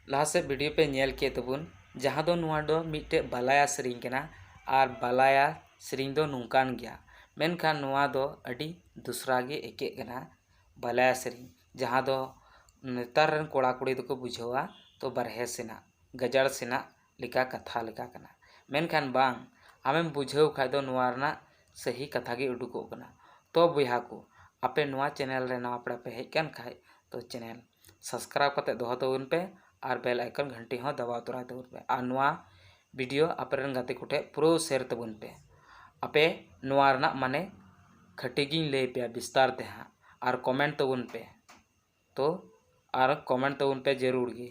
लाहा से वीडियो पे नेल के तबुन जहाँ दो नुआ दो मिट्टे बालाया सेरिंग केना आर बालाया सेरिंग दो नुंकान गया मेनखान नुआ दो अडी दूसरा गे एके केना बालाया सेरिंग जहाँ दो नेतार रन कोड़ा कुड़ी दो को बुझावा तो बरहे सेना गजड़ सेना लिका कथा लिका कना मेनखान बांग आमें बुझाव खाय दो नुआ रना सही कथा गे उडुको कना तो बुहा को आपे नुआ चैनल रे नवा पड़ा पे हेज कान खाय तो चैनल सब्सक्राइब करते दोहो तबुन पे और बेल आइकन घंटी हो दबाव तोरा तबुन पे और नुआ वीडियो आपरेन गाते कोटे पुरो शेयर तबुन पे आपे नुआ रना माने खटिगिन ले पे विस्तार ते हाँ और कमेंट तबुन पे तो और कमेंट तबुन पे जरूर गे।